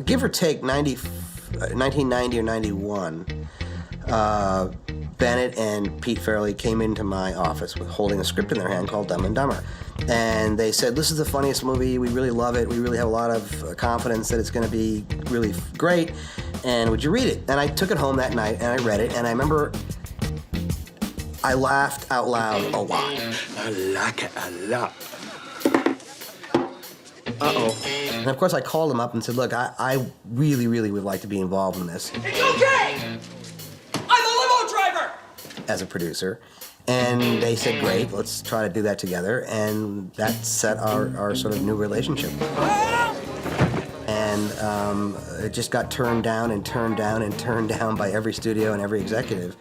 Give or take 1990 or 91, Bennett and Pete Farrelly came into my office with holding a script in their hand called Dumb and Dumber. And they said, this is the funniest movie, we really love it, we really have a lot of confidence that it's going to be really great, and would you read it? And I took it home that night and I read it, and I remember I laughed out loud a lot. I like it a lot. Uh-oh. And of course I called him up and said, look, I really, really would like to be involved in this. It's okay! I'm a limo driver! As a producer. And they said, great, let's try to do that together. And that set our sort of new relationship. And it just got turned down and turned down and turned down by every studio and every executive.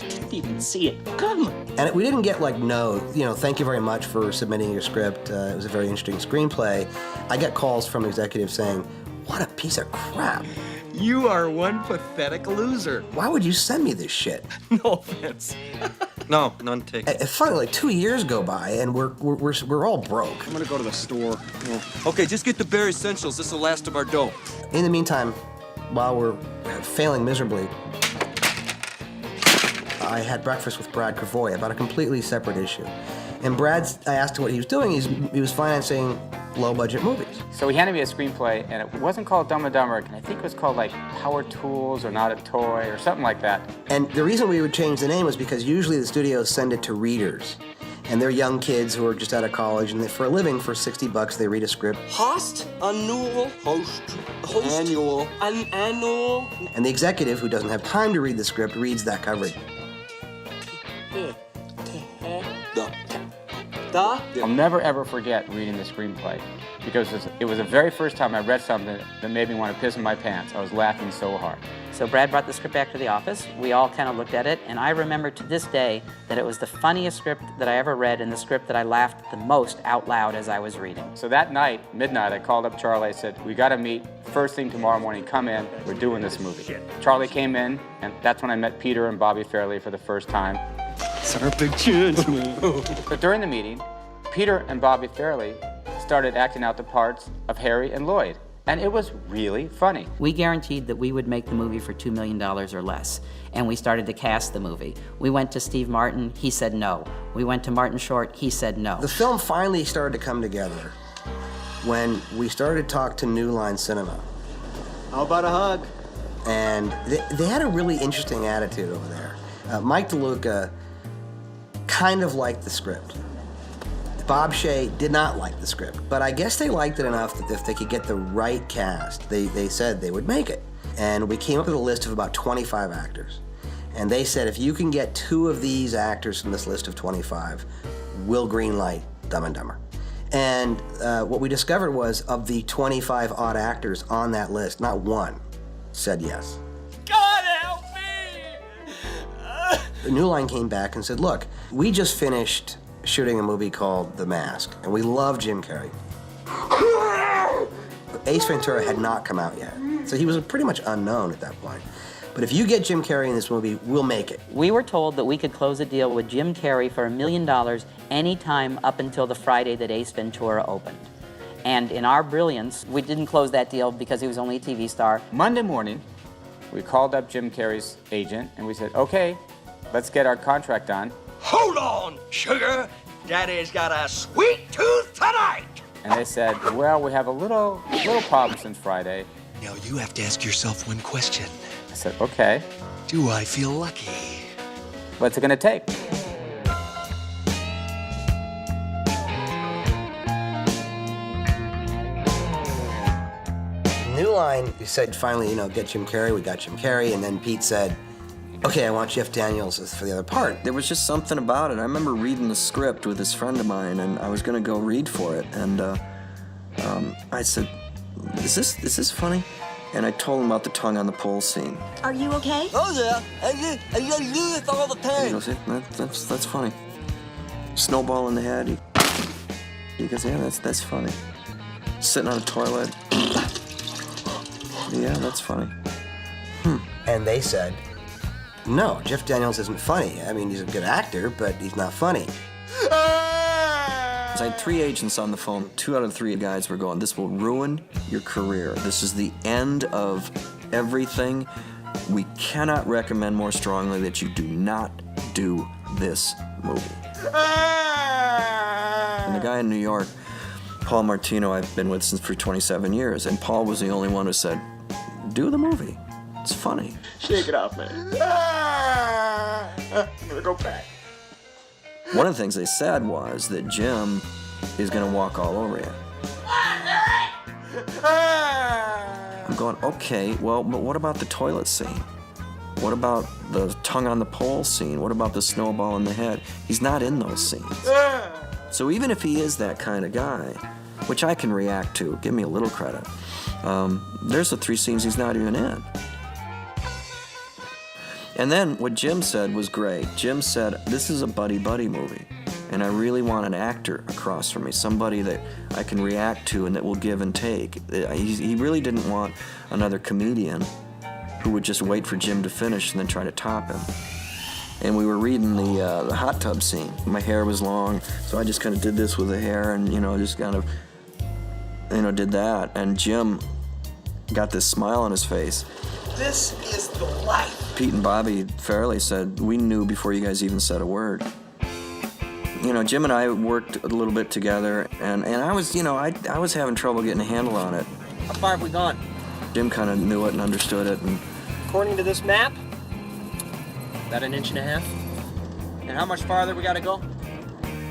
I didn't even see it coming. And we didn't get like, no, thank you very much for submitting your script. It was a very interesting screenplay. I get calls from executives saying, what a piece of crap. You are one pathetic loser. Why would you send me this shit? No offense. No, none taken. It's funny, like 2 years go by and we're all broke. I'm gonna go to the store. Okay, just get the bare essentials. This is the last of our dough. In the meantime, while we're failing miserably, I had breakfast with Brad Cravoy about a completely separate issue. And I asked him what he was doing. He was financing low-budget movies. So he handed me a screenplay, and it wasn't called Dumb and Dumber, and I think it was called like Power Tools or Not a Toy or something like that. And the reason we would change the name was because usually the studios send it to readers. And they're young kids who are just out of college, and for a living, for $60, they read a script. Host, annual, host, Annual. annual. And the executive, who doesn't have time to read the script, reads that coverage. I'll never ever forget reading the screenplay because it was the very first time I read something that made me want to piss in my pants. I was laughing so hard. So Brad brought the script back to the office. We all kind of looked at it, and I remember to this day that it was the funniest script that I ever read and the script that I laughed the most out loud as I was reading. So that night, midnight, I called up Charlie. I said, we got to meet first thing tomorrow morning. Come in. We're doing this movie. Charlie came in, and that's when I met Peter and Bobby Farrelly for the first time. It's our big chance, man. But during the meeting, Peter and Bobby Farrelly started acting out the parts of Harry and Lloyd. And it was really funny. We guaranteed that we would make the movie for $2 million or less, and we started to cast the movie. We went to Steve Martin, he said no. We went to Martin Short, he said no. The film finally started to come together when we started to talk to New Line Cinema. How about a hug? And they had a really interesting attitude over there. Mike DeLuca kind of liked the script. Bob Shaye did not like the script, but I guess they liked it enough that if they could get the right cast, they said they would make it. And we came up with a list of about 25 actors. And they said, if you can get 2 of these actors from this list of 25, we'll greenlight Dumb and Dumber. And what we discovered was, of the 25 odd actors on that list, not one said yes. God help me! The New Line came back and said, look, we just finished shooting a movie called The Mask, and we love Jim Carrey. But Ace Ventura had not come out yet, so he was pretty much unknown at that point. But if you get Jim Carrey in this movie, we'll make it. We were told that we could close a deal with Jim Carrey for $1 million anytime up until the Friday that Ace Ventura opened. And in our brilliance, we didn't close that deal because he was only a TV star. Monday morning, we called up Jim Carrey's agent, and we said, okay, let's get our contract on. Hold on, sugar. Daddy's got a sweet tooth tonight. And they said, well, we have a little problem since Friday. Now you have to ask yourself one question. I said, okay, Do I feel lucky? what's it gonna take? New Line said, finally, get Jim Carrey. We got Jim Carrey, and then Pete said, okay, I want Jeff Daniels for the other part. There was just something about it. I remember reading the script with this friend of mine, and I was gonna go read for it, and I said, is this funny? And I told him about the tongue on the pole scene. Are you okay? Oh yeah, I do this all the He time. goes, yeah, that's funny. Snowball in the head. He goes, yeah, that's funny. Sitting on a toilet. Yeah, that's funny. And they said, no, Jeff Daniels isn't funny. I mean, he's a good actor, but he's not funny. I had 3 agents on the phone. 2 out of 3 guys were going, this will ruin your career. This is the end of everything. We cannot recommend more strongly that you do not do this movie. And the guy in New York, Paul Martino, I've been with since for 27 years, and Paul was the only one who said, do the movie. It's funny. Shake it off, man. I'm gonna go back. One of the things they said was that Jim is gonna walk all over you. I'm going, okay, well, but what about the toilet scene? What about the tongue on the pole scene? What about the snowball in the head? He's not in those scenes. So even if he is that kind of guy, which I can react to, give me a little credit, there's the 3 scenes he's not even in. And then what Jim said was great. Jim said, this is a buddy-buddy movie, and I really want an actor across from me, somebody that I can react to and that will give and take. He really didn't want another comedian who would just wait for Jim to finish and then try to top him. And we were reading the hot tub scene. My hair was long, so I just kind of did this with the hair and, just kind of, did that. And Jim got this smile on his face. This is the life. Pete and Bobby Farrelly said, we knew before you guys even said a word. Jim and I worked a little bit together, and I was, I was having trouble getting a handle on it. How far have we gone? Jim kind of knew it and understood it. And According to this map, about 1.5 inches. And how much farther we gotta go?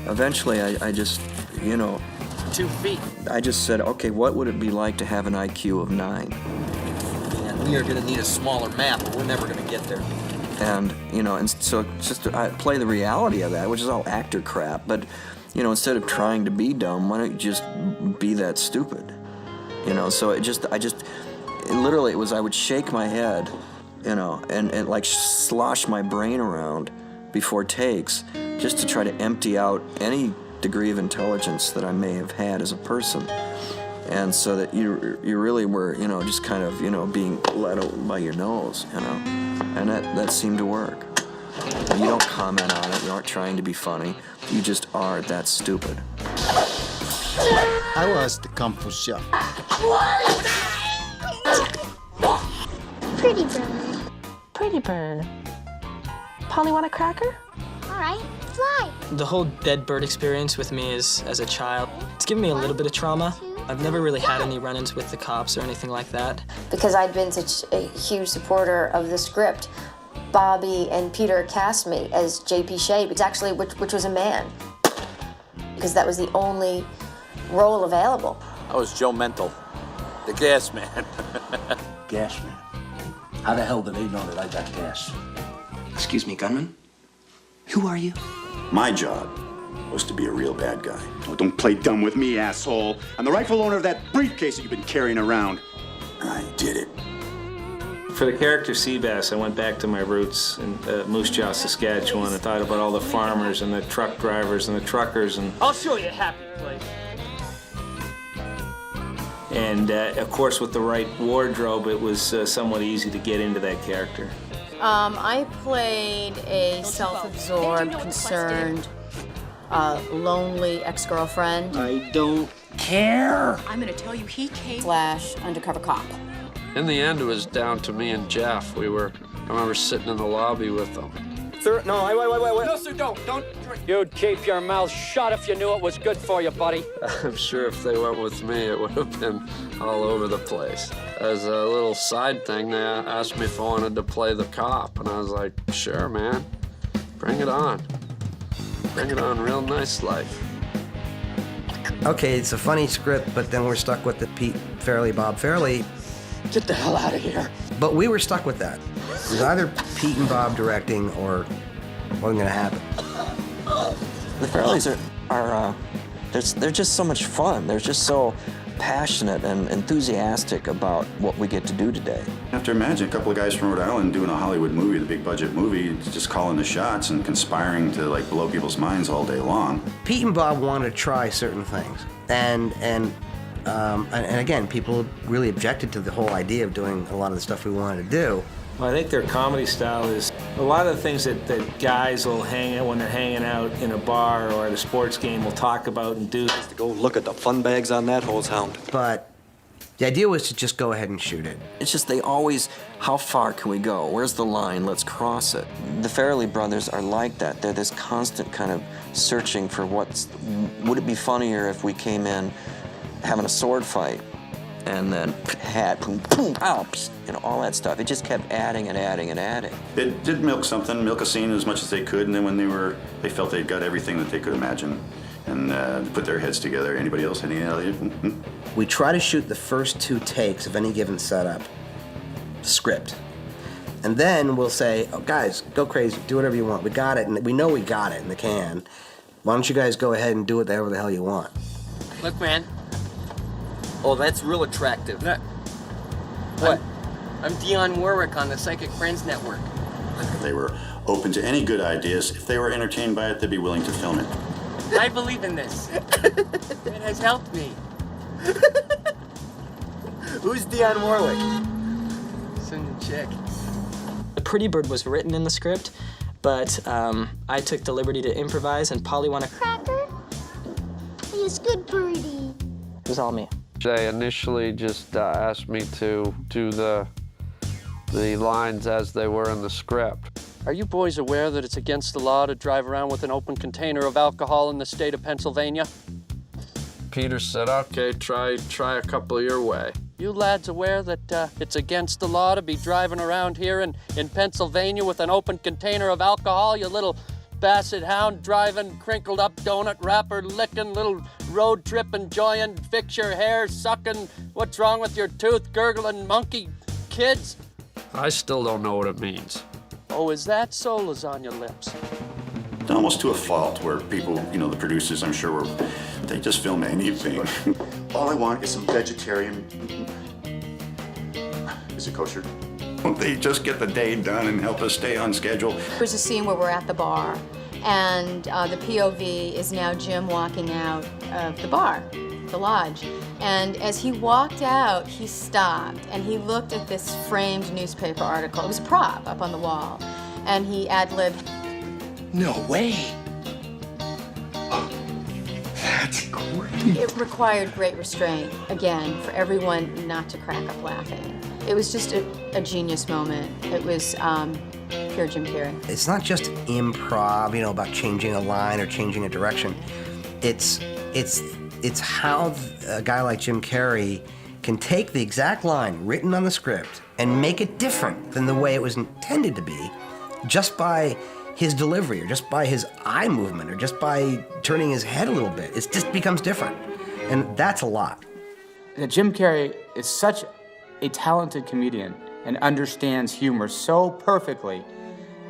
eventually I just, 2 feet. I just said, okay, what would it be like to have an IQ of 9? And we are gonna need a smaller map, or we're never gonna get there. And, and so just I play the reality of that, which is all actor crap, but, instead of trying to be dumb, why don't you just be that stupid? So literally it was, I would shake my head, and like slosh my brain around before takes, just to try to empty out any degree of intelligence that I may have had as a person. And so that you really were, just kind of, being let out by your nose, and that seemed to work. You don't comment on it, you aren't trying to be funny, you just are that stupid. I was the Kung Fu chef. Pretty bird. Pretty bird. Polly, want a cracker? All right, fly. The whole dead bird experience with me as a child, it's given me a little bit of trauma. I've never really had any run-ins with the cops or anything like that. Because I'd been such a huge supporter of the script, Bobby and Peter cast me as J.P. Shea, which was a man, because that was the only role available. I was Joe Mental, the gas man. Gas man? How the hell do they know that I got gas? Excuse me, gunman? Who are you? My job was to be a real bad guy. Oh, don't play dumb with me, asshole. I'm the rightful owner of that briefcase that you've been carrying around. I did it. For the character Seabass, I went back to my roots in Moose Jaw, Saskatchewan, and thought about all the farmers and the truck drivers and the truckers. And I'll show you a happy place. And of course, with the right wardrobe, it was somewhat easy to get into that character. I played a self-absorbed, concerned, lonely ex-girlfriend. I don't care. I'm gonna tell you, he came / undercover cop. In the end, it was down to me and Jeff. I remember sitting in the lobby with them. Sir, no, wait. No, sir, don't. You'd keep your mouth shut if you knew it was good for you, buddy. I'm sure if they went with me, it would have been all over the place. As a little side thing, they asked me if I wanted to play the cop, and I was like, sure, man. Bring it on. Bring it on real nice life. Okay, it's a funny script, but then we're stuck with the Pete Farrelly, Bob Farrelly. Get the hell out of here. But we were stuck with that. It was either Pete and Bob directing or wasn't going to happen. The Farrellys are they're just so much fun. They're just so passionate and enthusiastic about what we get to do today. You have to imagine a couple of guys from Rhode Island doing a Hollywood movie, the big budget movie, just calling the shots and conspiring to blow people's minds all day long. Pete and Bob wanted to try certain things, and again, people really objected to the whole idea of doing a lot of the stuff we wanted to do. Well, I think their comedy style is a lot of the things that guys will hang out when they're hanging out in a bar or at a sports game will talk about and do. To go look at the fun bags on that hose hound. But the idea was to just go ahead and shoot it. It's just they always, how far can we go? Where's the line? Let's cross it. The Farrelly brothers are like that. They're this constant kind of searching for would it be funnier if we came in having a sword fight and then hat, boom, boom, pow, you know, all that stuff. It just kept adding and adding and adding. They did milk a scene as much as they could, and then when they felt they'd got everything that they could imagine and put their heads together. Anybody else had any idea? We try to shoot the first 2 takes of any given setup script. And then we'll say, oh, guys, go crazy, do whatever you want. We got it, and we know we got it in the can. Why don't you guys go ahead and do whatever the hell you want? Look, man. Oh, that's real attractive. What? I'm Dionne Warwick on the Psychic Friends Network. They were open to any good ideas. If they were entertained by it, they'd be willing to film it. I believe in this. It has helped me. Who's Dionne Warwick? Some chick. The Pretty Bird was written in the script, but I took the liberty to improvise, and Polly wanted... Cracker? He's good birdie. It was all me. They initially just asked me to do the lines as they were in the script. Are you boys aware that it's against the law to drive around with an open container of alcohol in the state of Pennsylvania? Peter said, okay, try a couple your way. You lads aware that it's against the law to be driving around here in Pennsylvania with an open container of alcohol, you little basset hound driving, crinkled up donut wrapper licking, little road trip enjoying, fix your hair sucking, what's wrong with your tooth gurgling monkey kids? I still don't know what it means. Oh, is that so, lasagna lips? Almost to a fault where people, the producers, I'm sure, they just film anything. All I want is some vegetarian. Is it kosher? Won't they just get the day done and help us stay on schedule? There's a scene where we're at the bar, and the POV is now Jim walking out of the bar, the lodge. And as he walked out, he stopped, and he looked at this framed newspaper article. It was a prop up on the wall, and he ad-libbed, No way. That's great. It required great restraint, again, for everyone not to crack up laughing. It was just a genius moment. It was pure Jim Carrey. It's not just improv, about changing a line or changing a direction. It's how a guy like Jim Carrey can take the exact line written on the script and make it different than the way it was intended to be, just by his delivery, or just by his eye movement, or just by turning his head a little bit. It just becomes different, and that's a lot. Jim Carrey is such a talented comedian and understands humor so perfectly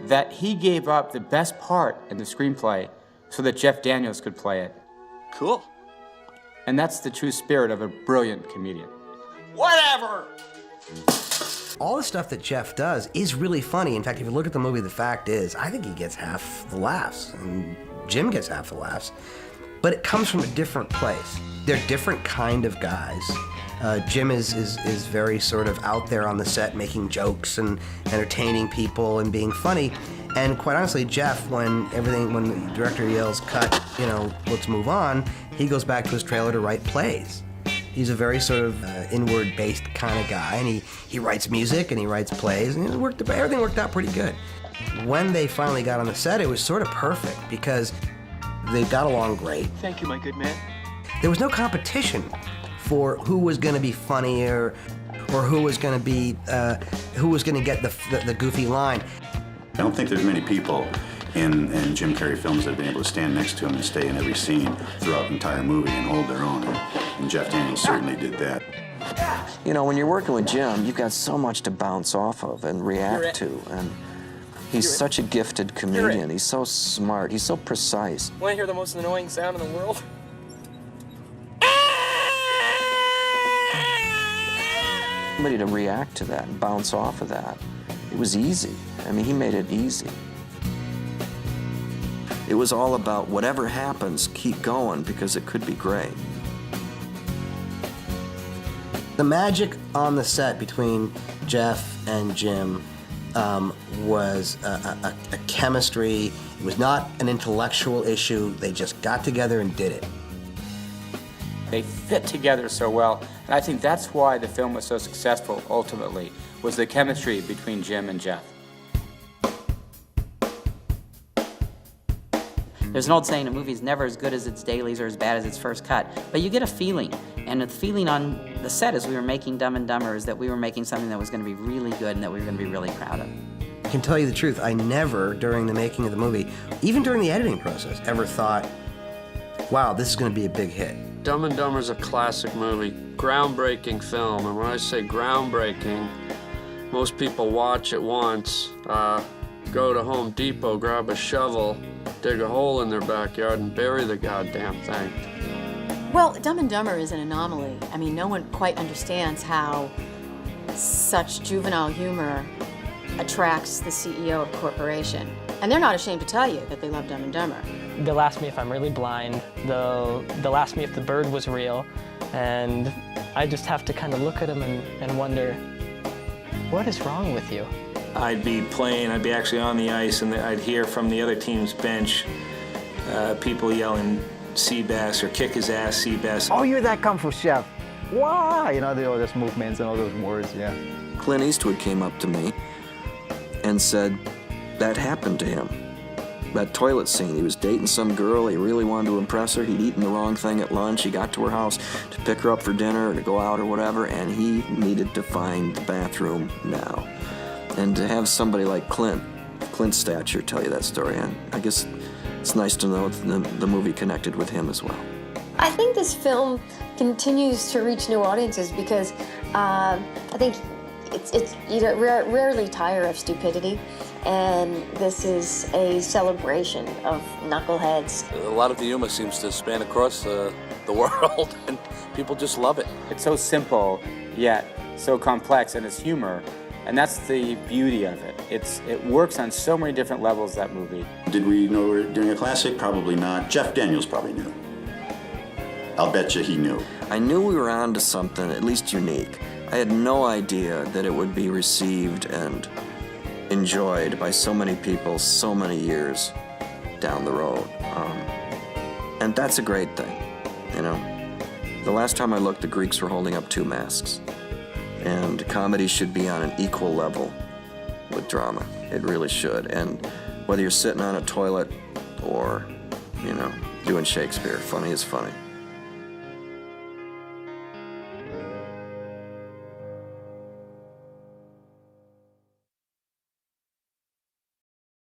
that he gave up the best part in the screenplay so that Jeff Daniels could play it. Cool. And that's the true spirit of a brilliant comedian. Whatever! All the stuff that Jeff does is really funny. In fact, if you look at the movie, the fact is, I think he gets half the laughs, and Jim gets half the laughs. But it comes from a different place. They're different kind of guys. Jim is very sort of out there on the set making jokes and entertaining people and being funny. And quite honestly, Jeff, when the director yells, cut, let's move on, he goes back to his trailer to write plays. He's a very sort of inward-based kind of guy, and he writes music and he writes plays, and everything worked out pretty good. When they finally got on the set, it was sort of perfect because they got along great. Thank you, my good man. There was no competition for who was going to be funnier or who was going to get the goofy line. I don't think there's many people in Jim Carrey films that have been able to stand next to him and stay in every scene throughout the entire movie and hold their own. And Jeff Daniels certainly did that. When you're working with Jim, you've got so much to bounce off of and react to. And he's such a gifted comedian. He's so smart. He's so precise. Want to hear the most annoying sound in the world? Somebody to react to that and bounce off of that. It was easy. He made it easy. It was all about whatever happens, keep going because it could be great. The magic on the set between Jeff and Jim was a chemistry. It was not an intellectual issue. They just got together and did it. They fit together so well, and I think that's why the film was so successful ultimately, was the chemistry between Jim and Jeff. There's an old saying, a movie's never as good as its dailies or as bad as its first cut, but you get a feeling, and the feeling on the set as we were making Dumb and Dumber is that we were making something that was going to be really good and that we were going to be really proud of. I can tell you the truth, I never, during the making of the movie, even during the editing process, ever thought, wow, this is going to be a big hit. Dumb and Dumber's a classic movie, groundbreaking film, and when I say groundbreaking, most people watch it once, go to Home Depot, grab a shovel, dig a hole in their backyard, and bury the goddamn thing. Well, Dumb and Dumber is an anomaly. I mean, no one quite understands how such juvenile humor attracts the CEO of a corporation. And they're not ashamed to tell you that they love Dumb and Dumber. They'll ask me if I'm really blind. They'll ask me if the bird was real. And I just have to kind of look at them and wonder, what is wrong with you? I'd be playing, I'd be actually on the ice, and I'd hear from the other team's bench people yelling Seabass or kick his ass, Seabass. Oh, you're that Kung Fu chef. Wow, you know, all those movements and all those words, yeah. Clint Eastwood came up to me and said that happened to him. That toilet scene, he was dating some girl, he really wanted to impress her, he'd eaten the wrong thing at lunch, he got to her house to pick her up for dinner or to go out or whatever, and he needed to find the bathroom now. And to have somebody like Clint's stature, tell you that story, and I guess it's nice to know the movie connected with him as well. I think this film continues to reach new audiences because I think it's you know, rarely tire of stupidity, and this is a celebration of knuckleheads. A lot of the humor seems to span across the world, and people just love it. It's so simple, yet so complex in its humor, and that's the beauty of it. It works on so many different levels, that movie. Did we know we were doing a classic? Probably not. Jeff Daniels probably knew. I'll bet you he knew. I knew we were on to something at least unique. I had no idea that it would be received and enjoyed by so many people so many years down the road. And that's a great thing, you know. The last time I looked, the Greeks were holding up 2 masks. And comedy should be on an equal level with drama. It really should. And whether you're sitting on a toilet or, you know, doing Shakespeare, funny is funny.